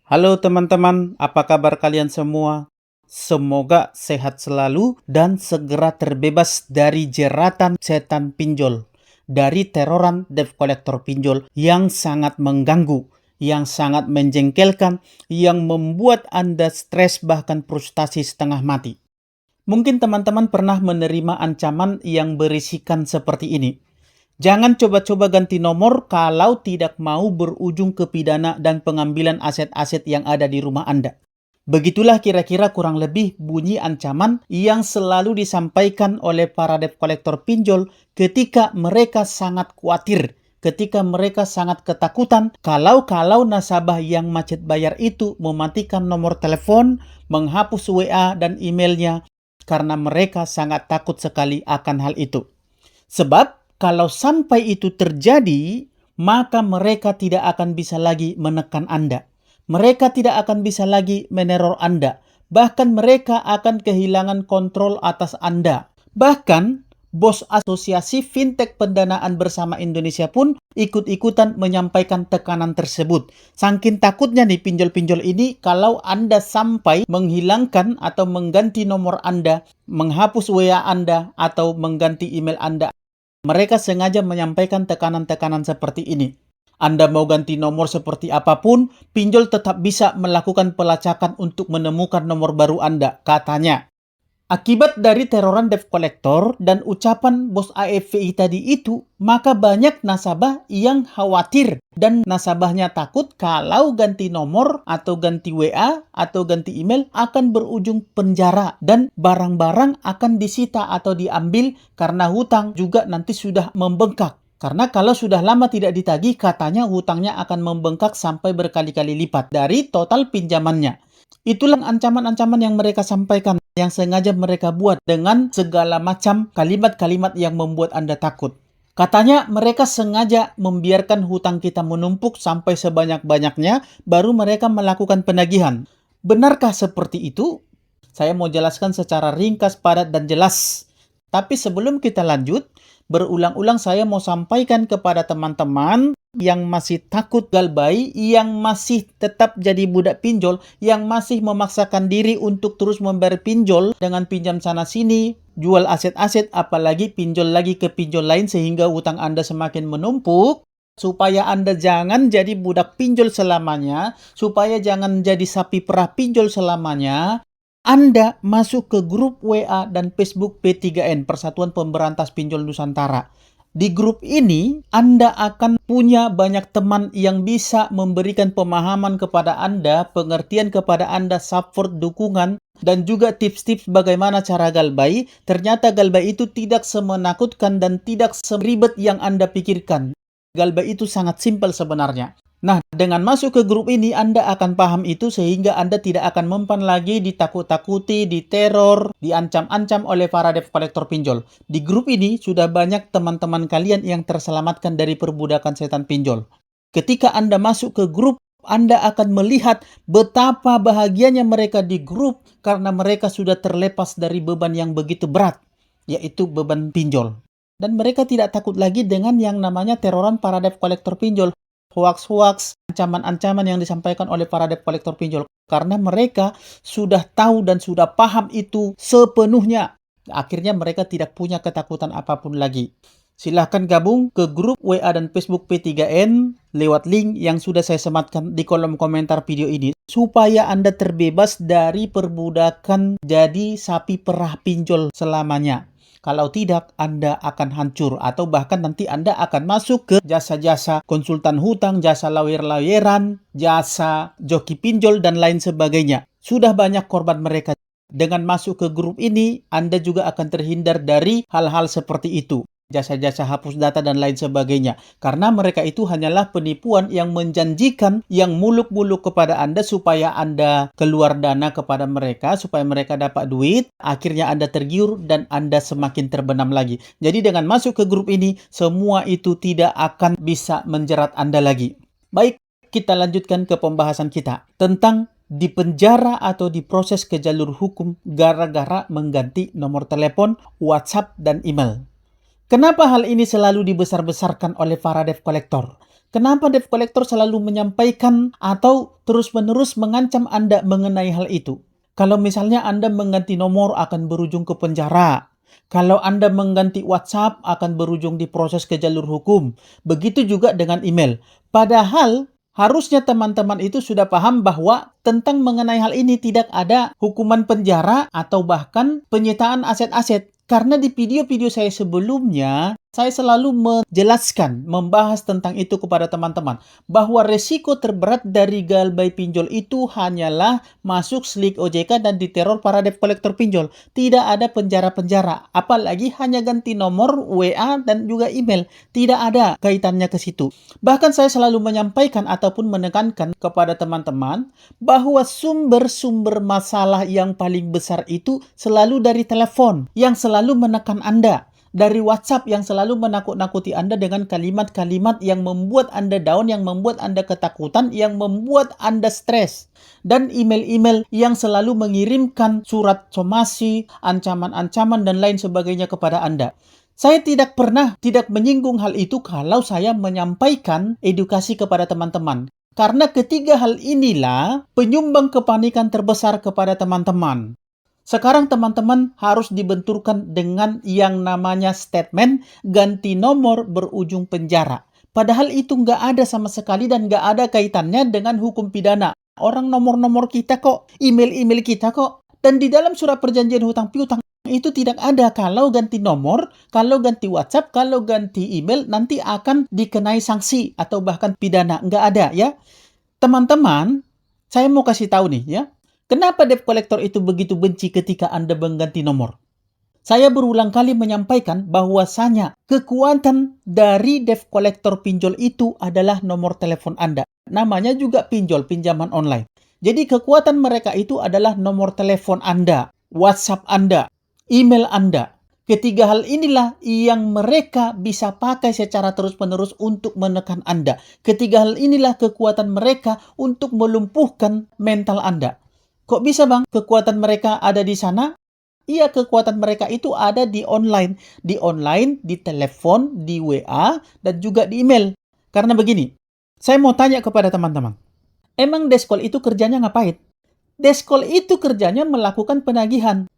Halo teman-teman, apa kabar kalian semua? Semoga sehat selalu dan segera terbebas dari jeratan setan pinjol, dari teroran debt collector pinjol yang sangat mengganggu, yang sangat menjengkelkan, yang membuat Anda stres bahkan frustasi setengah mati. Mungkin teman-teman pernah menerima ancaman yang berisikan seperti ini. Jangan coba-coba ganti nomor kalau tidak mau berujung ke pidana dan pengambilan aset-aset yang ada di rumah Anda. Begitulah kira-kira kurang lebih bunyi ancaman yang selalu disampaikan oleh para debt collector pinjol ketika mereka sangat khawatir, ketika mereka sangat ketakutan kalau nasabah yang macet bayar itu mematikan nomor telepon, menghapus WA dan emailnya karena mereka sangat takut sekali akan hal itu. Sebab kalau sampai itu terjadi, maka mereka tidak akan bisa lagi menekan Anda. Mereka tidak akan bisa lagi meneror Anda. Bahkan mereka akan kehilangan kontrol atas Anda. Bahkan, bos Asosiasi Fintech Pendanaan Bersama Indonesia pun ikut-ikutan menyampaikan tekanan tersebut. Saking takutnya nih pinjol-pinjol ini kalau Anda sampai menghilangkan atau mengganti nomor Anda, menghapus WA Anda, atau mengganti email Anda. Mereka sengaja menyampaikan tekanan-tekanan seperti ini. Anda mau ganti nomor seperti apapun, pinjol tetap bisa melakukan pelacakan untuk menemukan nomor baru Anda, katanya. Akibat dari teroran debt collector dan ucapan bos AFVI tadi itu, maka banyak nasabah yang khawatir dan nasabahnya takut kalau ganti nomor atau ganti WA atau ganti email akan berujung penjara dan barang-barang akan disita atau diambil karena hutang juga nanti sudah membengkak. Karena kalau sudah lama tidak ditagih, katanya hutangnya akan membengkak sampai berkali-kali lipat dari total pinjamannya. Itulah ancaman-ancaman yang mereka sampaikan, yang sengaja mereka buat dengan segala macam kalimat-kalimat yang membuat Anda takut. Katanya mereka sengaja membiarkan hutang kita menumpuk sampai sebanyak-banyaknya, baru mereka melakukan penagihan. Benarkah seperti itu? Saya mau jelaskan secara ringkas, padat, dan jelas. Tapi sebelum kita lanjut, berulang-ulang saya mau sampaikan kepada teman-teman yang masih takut galbay, yang masih tetap jadi budak pinjol, yang masih memaksakan diri untuk terus membayar pinjol dengan pinjam sana-sini, jual aset-aset, apalagi pinjol lagi ke pinjol lain sehingga utang Anda semakin menumpuk. Supaya Anda jangan jadi budak pinjol selamanya, supaya jangan jadi sapi perah pinjol selamanya, Anda masuk ke grup WA dan Facebook P3N, Persatuan Pemberantas Pinjol Nusantara. Di grup ini, Anda akan punya banyak teman yang bisa memberikan pemahaman kepada Anda, pengertian kepada Anda, support, dukungan, dan juga tips-tips bagaimana cara galbay. Ternyata galbay itu tidak semenakutkan dan tidak seribet yang Anda pikirkan. Galbay itu sangat simpel sebenarnya. Nah, dengan masuk ke grup ini, Anda akan paham itu sehingga Anda tidak akan mempan lagi ditakut-takuti, diteror, diancam-ancam oleh para debt collector pinjol. Di grup ini sudah banyak teman-teman kalian yang terselamatkan dari perbudakan setan pinjol. Ketika Anda masuk ke grup, Anda akan melihat betapa bahagianya mereka di grup karena mereka sudah terlepas dari beban yang begitu berat, yaitu beban pinjol. Dan mereka tidak takut lagi dengan yang namanya teroran para debt collector pinjol. Hoaks-hoaks, ancaman-ancaman yang disampaikan oleh para debt collector pinjol. Karena mereka sudah tahu dan sudah paham itu sepenuhnya. Akhirnya mereka tidak punya ketakutan apapun lagi. Silahkan gabung ke grup WA dan Facebook P3N lewat link yang sudah saya sematkan di kolom komentar video ini. Supaya Anda terbebas dari perbudakan jadi sapi perah pinjol selamanya. Kalau tidak, Anda akan hancur atau bahkan nanti Anda akan masuk ke jasa-jasa konsultan hutang, jasa lawyer-lawyeran, jasa joki pinjol, dan lain sebagainya. Sudah banyak korban mereka. Dengan masuk ke grup ini, Anda juga akan terhindar dari hal-hal seperti itu. Jasa-jasa hapus data dan lain sebagainya. Karena mereka itu hanyalah penipuan yang menjanjikan, yang muluk-muluk kepada Anda supaya Anda keluar dana kepada mereka, supaya mereka dapat duit. Akhirnya Anda tergiur dan Anda semakin terbenam lagi. Jadi dengan masuk ke grup ini, semua itu tidak akan bisa menjerat Anda lagi. Baik, kita lanjutkan ke pembahasan kita tentang dipenjara atau diproses ke jalur hukum gara-gara mengganti nomor telepon, WhatsApp, dan email. Kenapa hal ini selalu dibesar-besarkan oleh para debt collector? Kenapa debt collector selalu menyampaikan atau terus-menerus mengancam Anda mengenai hal itu? Kalau misalnya Anda mengganti nomor akan berujung ke penjara. Kalau Anda mengganti WhatsApp akan berujung diproses ke jalur hukum. Begitu juga dengan email. Padahal harusnya teman-teman itu sudah paham bahwa tentang mengenai hal ini tidak ada hukuman penjara atau bahkan penyitaan aset-aset. Karena di video-video saya sebelumnya, saya selalu menjelaskan, membahas tentang itu kepada teman-teman. Bahwa resiko terberat dari galbay pinjol itu hanyalah masuk slik OJK dan diteror para debt collector pinjol. Tidak ada penjara-penjara. Apalagi hanya ganti nomor, WA, dan juga email. Tidak ada kaitannya ke situ. Bahkan saya selalu menyampaikan ataupun menekankan kepada teman-teman bahwa sumber-sumber masalah yang paling besar itu selalu dari telepon yang selalu menekan Anda, dari WhatsApp yang selalu menakut-nakuti Anda dengan kalimat-kalimat yang membuat Anda down, yang membuat Anda ketakutan, yang membuat Anda stres, dan email-email yang selalu mengirimkan surat somasi, ancaman-ancaman, dan lain sebagainya kepada Anda. Saya tidak pernah tidak menyinggung hal itu kalau saya menyampaikan edukasi kepada teman-teman. Karena ketiga hal inilah penyumbang kepanikan terbesar kepada teman-teman. Sekarang teman-teman harus dibenturkan dengan yang namanya statement ganti nomor berujung penjara. Padahal itu nggak ada sama sekali dan nggak ada kaitannya dengan hukum pidana. Orang nomor-nomor kita kok, email-email kita kok. Dan di dalam surat perjanjian hutang piutang itu tidak ada kalau ganti nomor, kalau ganti WhatsApp, kalau ganti email nanti akan dikenai sanksi atau bahkan pidana. Nggak ada ya. Teman-teman, saya mau kasih tahu nih ya. Kenapa debt collector itu begitu benci ketika Anda mengganti nomor? Saya berulang kali menyampaikan bahwasanya kekuatan dari debt collector pinjol itu adalah nomor telepon Anda. Namanya juga pinjol, pinjaman online. Jadi kekuatan mereka itu adalah nomor telepon Anda, WhatsApp Anda, email Anda. Ketiga hal inilah yang mereka bisa pakai secara terus-menerus untuk menekan Anda. Ketiga hal inilah kekuatan mereka untuk melumpuhkan mental Anda. Kok bisa bang kekuatan mereka ada di sana? Iya, kekuatan mereka itu ada di online. Di online, di telepon, di WA, dan juga di email. Karena begini, saya mau tanya kepada teman-teman. Emang Deskol itu kerjanya ngapain? Deskol itu kerjanya melakukan penagihan.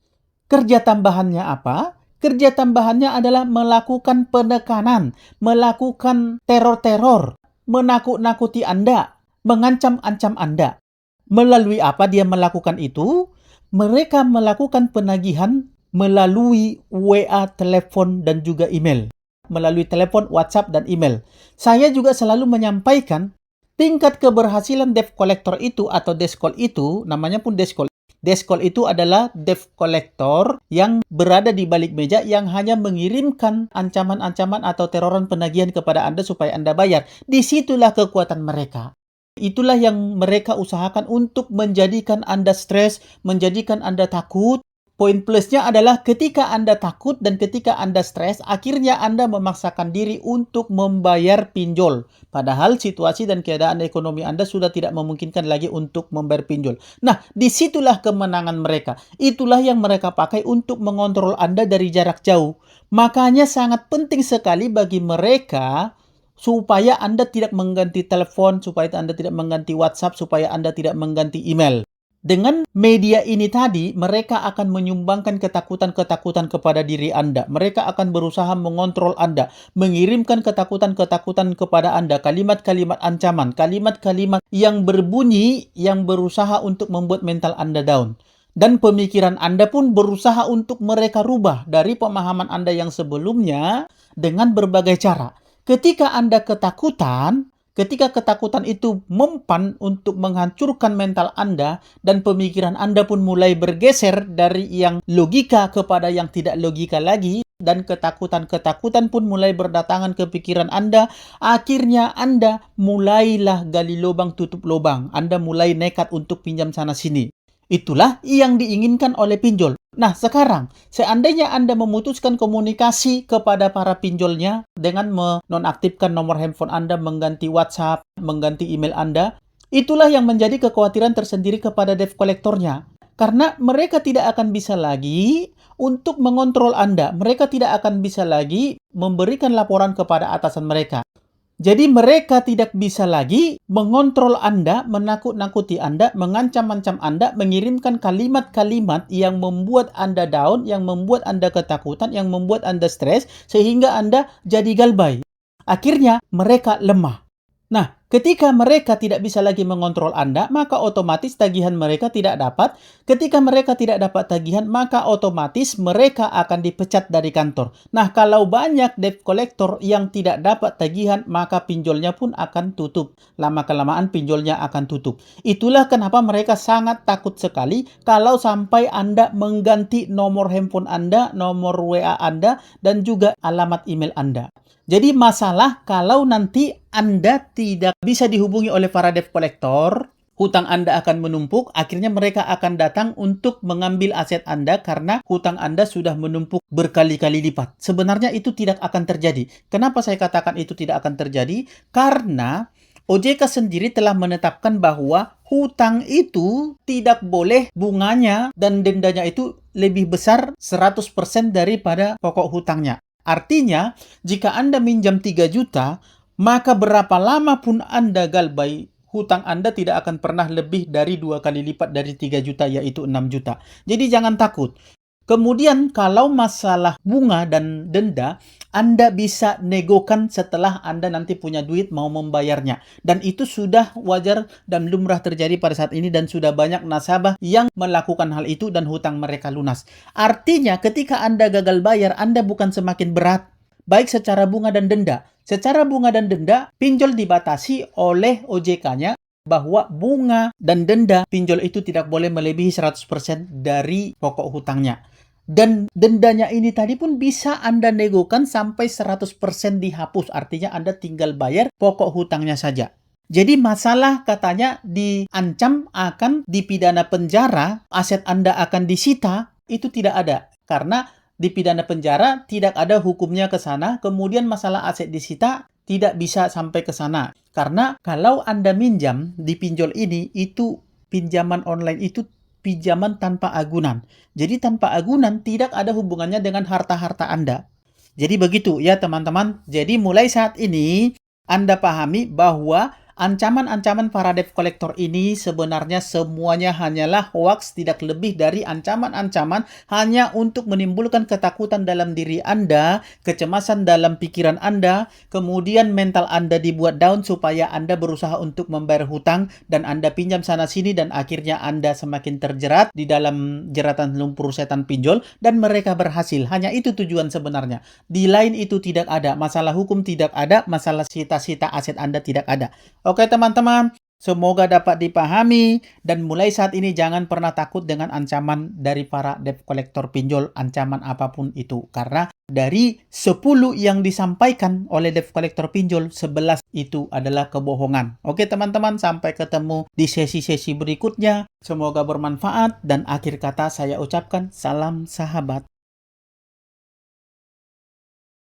Kerja tambahannya apa? Kerja tambahannya adalah melakukan penekanan, melakukan teror-teror, menakut-nakuti Anda, mengancam-ancam Anda. Melalui apa dia melakukan itu? Mereka melakukan penagihan melalui WA, telepon, dan juga email. Melalui telepon, WhatsApp, dan email. Saya juga selalu menyampaikan tingkat keberhasilan debt collector itu atau deskol itu, namanya pun deskol. Deskol itu adalah debt collector yang berada di balik meja yang hanya mengirimkan ancaman-ancaman atau teroran penagihan kepada Anda supaya Anda bayar. Disitulah kekuatan mereka. Itulah yang mereka usahakan untuk menjadikan Anda stres, menjadikan Anda takut. Poin plusnya adalah ketika Anda takut dan ketika Anda stres, akhirnya Anda memaksakan diri untuk membayar pinjol. Padahal situasi dan keadaan ekonomi Anda sudah tidak memungkinkan lagi untuk membayar pinjol. Nah, disitulah kemenangan mereka. Itulah yang mereka pakai untuk mengontrol Anda dari jarak jauh. Makanya sangat penting sekali bagi mereka supaya Anda tidak mengganti telepon, supaya Anda tidak mengganti WhatsApp, supaya Anda tidak mengganti email. Dengan media ini tadi, mereka akan menyumbangkan ketakutan-ketakutan kepada diri Anda. Mereka akan berusaha mengontrol Anda, mengirimkan ketakutan-ketakutan kepada Anda, kalimat-kalimat ancaman, kalimat-kalimat yang berbunyi, yang berusaha untuk membuat mental Anda down. Dan pemikiran Anda pun berusaha untuk mereka rubah dari pemahaman Anda yang sebelumnya dengan berbagai cara. Ketika Anda ketakutan, ketika ketakutan itu mempan untuk menghancurkan mental Anda dan pemikiran Anda pun mulai bergeser dari yang logika kepada yang tidak logika lagi dan ketakutan-ketakutan pun mulai berdatangan ke pikiran Anda, akhirnya Anda mulailah gali lubang tutup lubang. Anda mulai nekat untuk pinjam sana sini. Itulah yang diinginkan oleh pinjol. Nah, sekarang, seandainya Anda memutuskan komunikasi kepada para pinjolnya dengan menonaktifkan nomor handphone Anda, mengganti WhatsApp, mengganti email Anda, itulah yang menjadi kekhawatiran tersendiri kepada debt collectornya. Karena mereka tidak akan bisa lagi untuk mengontrol Anda. Mereka tidak akan bisa lagi memberikan laporan kepada atasan mereka. Jadi mereka tidak bisa lagi mengontrol Anda, menakut-nakuti Anda, mengancam-ancam Anda, mengirimkan kalimat-kalimat yang membuat Anda down, yang membuat Anda ketakutan, yang membuat Anda stres, sehingga Anda jadi galbay. Akhirnya mereka lemah. Nah, ketika mereka tidak bisa lagi mengontrol Anda, maka otomatis tagihan mereka tidak dapat. Ketika mereka tidak dapat tagihan, maka otomatis mereka akan dipecat dari kantor. Nah, kalau banyak debt collector yang tidak dapat tagihan, maka pinjolnya pun akan tutup. Lama-kelamaan pinjolnya akan tutup. Itulah kenapa mereka sangat takut sekali kalau sampai Anda mengganti nomor handphone Anda, nomor WA Anda, dan juga alamat email Anda. Jadi masalah kalau nanti Anda tidak bisa dihubungi oleh para debt collector, hutang Anda akan menumpuk, akhirnya mereka akan datang untuk mengambil aset Anda karena hutang Anda sudah menumpuk berkali-kali lipat. Sebenarnya itu tidak akan terjadi. Kenapa saya katakan itu tidak akan terjadi? Karena OJK sendiri telah menetapkan bahwa hutang itu tidak boleh bunganya dan dendanya itu lebih besar 100% daripada pokok hutangnya. Artinya, jika Anda minjam 3 juta, maka berapa lama pun Anda galbay, hutang Anda tidak akan pernah lebih dari 2 kali lipat dari 3 juta, yaitu 6 juta. Jadi jangan takut. Kemudian kalau masalah bunga dan denda, Anda bisa negokan setelah Anda nanti punya duit mau membayarnya. Dan itu sudah wajar dan lumrah terjadi pada saat ini dan sudah banyak nasabah yang melakukan hal itu dan hutang mereka lunas. Artinya ketika Anda gagal bayar, Anda bukan semakin berat, baik secara bunga dan denda. Secara bunga dan denda, pinjol dibatasi oleh OJK-nya bahwa bunga dan denda pinjol itu tidak boleh melebihi 100% dari pokok hutangnya. Dan dendanya ini tadi pun bisa Anda negokan sampai 100% dihapus. Artinya Anda tinggal bayar pokok hutangnya saja. Jadi masalah katanya diancam akan dipidana penjara, aset Anda akan disita, itu tidak ada. Karena dipidana penjara tidak ada hukumnya ke sana, kemudian masalah aset disita tidak bisa sampai ke sana. Karena kalau Anda minjam di pinjol ini, itu pinjaman online itu pinjaman tanpa agunan. Jadi tanpa agunan tidak ada hubungannya dengan harta-harta Anda. Jadi begitu ya teman-teman. Jadi mulai saat ini Anda pahami bahwa ancaman-ancaman para debt collector ini sebenarnya semuanya hanyalah hoax, tidak lebih dari ancaman-ancaman hanya untuk menimbulkan ketakutan dalam diri Anda, kecemasan dalam pikiran Anda, kemudian mental Anda dibuat down supaya Anda berusaha untuk membayar hutang dan Anda pinjam sana-sini dan akhirnya Anda semakin terjerat di dalam jeratan lumpur setan pinjol dan mereka berhasil. Hanya itu tujuan sebenarnya. Di lain itu tidak ada. Masalah hukum tidak ada, masalah sita-sita aset Anda tidak ada. Oke teman-teman, semoga dapat dipahami dan mulai saat ini jangan pernah takut dengan ancaman dari para debt collector pinjol, ancaman apapun itu. Karena dari 10 yang disampaikan oleh debt collector pinjol, 11 itu adalah kebohongan. Oke teman-teman, sampai ketemu di sesi-sesi berikutnya. Semoga bermanfaat dan akhir kata saya ucapkan salam sahabat.